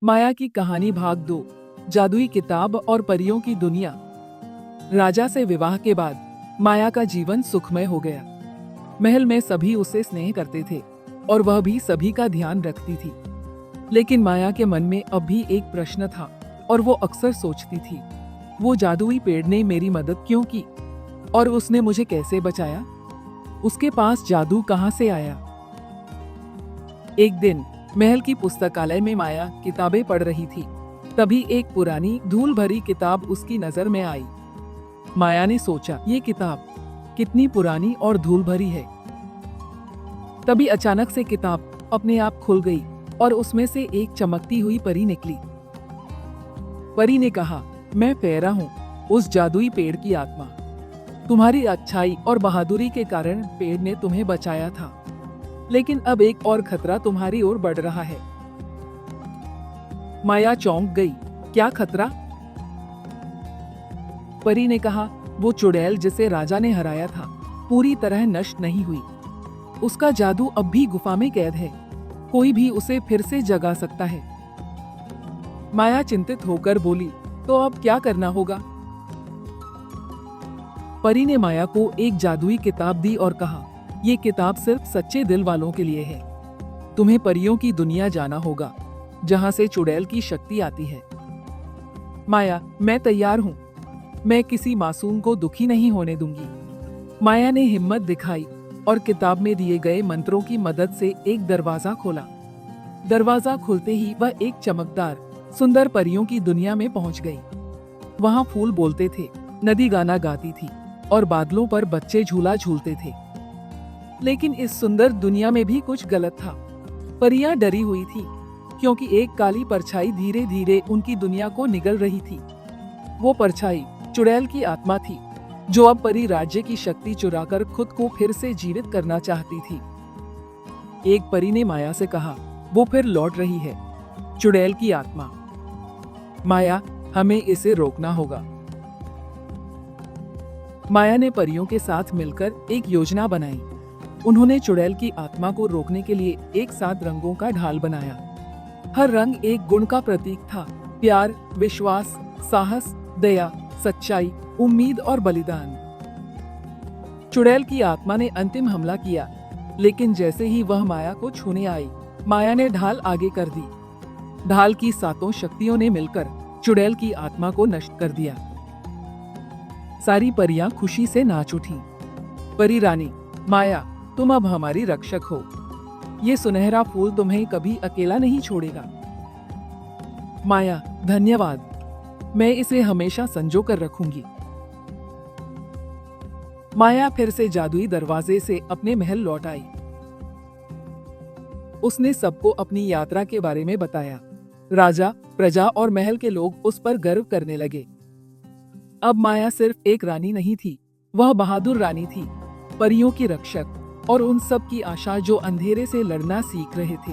माया की कहानी भाग 2। जादुई किताब और परियों की दुनिया। राजा से विवाह के बाद माया का जीवन सुखमय हो गया। महल में सभी उससे स्नेह करते थे और वह भी सभी का ध्यान रखती थी। लेकिन माया के मन में अब भी एक प्रश्न था और वो अक्सर सोचती थी, वो जादुई पेड़ ने मेरी मदद क्यों की और उसने मुझे कैसे बचाया? उसके पास जादू कहाँ से आया? एक दिन महल की पुस्तकालय में माया किताबें पढ़ रही थी। तभी एक पुरानी धूल भरी किताब उसकी नजर में आई। माया ने सोचा, ये किताब कितनी पुरानी और धूल भरी है। तभी अचानक से किताब अपने आप खुल गई और उसमें से एक चमकती हुई परी निकली। परी ने कहा, मैं फेरा हूँ, उस जादुई पेड़ की आत्मा। तुम्हारी अच्छाई और बहादुरी के कारण पेड़ ने तुम्हें बचाया था, लेकिन अब एक और खतरा तुम्हारी ओर बढ़ रहा है। माया चौंक गई। क्या खतरा? परी ने कहा, वो चुड़ैल जिसे राजा ने हराया था पूरी तरह नष्ट नहीं हुई। उसका जादू अब भी गुफा में कैद है। कोई भी उसे फिर से जगा सकता है। माया चिंतित होकर बोली, तो अब क्या करना होगा? परी ने माया को एक जादुई किताब दी और कहा, ये किताब सिर्फ सच्चे दिल वालों के लिए है। तुम्हें परियों की दुनिया जाना होगा, जहाँ से चुड़ैल की शक्ति आती है। माया, मैं तैयार हूँ। मैं किसी मासूम को दुखी नहीं होने दूंगी। माया ने हिम्मत दिखाई और किताब में दिए गए मंत्रों की मदद से एक दरवाजा खोला। दरवाजा खुलते ही वह एक चमकदार सुंदर परियों की दुनिया में पहुंच गई। वहाँ फूल बोलते थे, नदी गाना गाती थी और बादलों पर बच्चे झूला झूलते थे। लेकिन इस सुंदर दुनिया में भी कुछ गलत था। परियां डरी हुई थी, क्योंकि एक काली परछाई धीरे धीरे उनकी दुनिया को निगल रही थी। वो परछाई चुड़ैल की आत्मा थी, जो अब परी राज्य की शक्ति चुराकर खुद को फिर से जीवित करना चाहती थी। एक परी ने माया से कहा, वो फिर लौट रही है, चुड़ैल की आत्मा। माया, हमें इसे रोकना होगा। माया ने परियों के साथ मिलकर एक योजना बनाई। उन्होंने चुड़ैल की आत्मा को रोकने के लिए एक साथ रंगों का ढाल बनाया। हर रंग एक गुण का प्रतीक था, प्यार, विश्वास, साहस, दया, सच्चाई, उम्मीद और बलिदान। चुड़ैल की आत्मा ने अंतिम हमला किया, लेकिन जैसे ही वह माया को छूने आई, माया ने ढाल आगे कर दी। ढाल की सातों शक्तियों ने मिलकर चुड़ैल की आत्मा को नष्ट कर दिया। सारी परियां खुशी से नाच उठी। परी रानी, माया, तुम अब हमारी रक्षक हो। ये सुनहरा फूल तुम्हें कभी अकेला नहीं छोड़ेगा। माया, धन्यवाद। मैं इसे हमेशा संजो कर रखूंगी। माया फिर से जादुई दरवाजे से अपने महल लौट आई। उसने सबको अपनी यात्रा के बारे में बताया। राजा, प्रजा और महल के लोग उस पर गर्व करने लगे। अब माया सिर्फ एक रानी नहीं थी, वह बहादुर रानी थी, परियों की रक्षक और उन सब की आशा जो अंधेरे से लड़ना सीख रहे थे।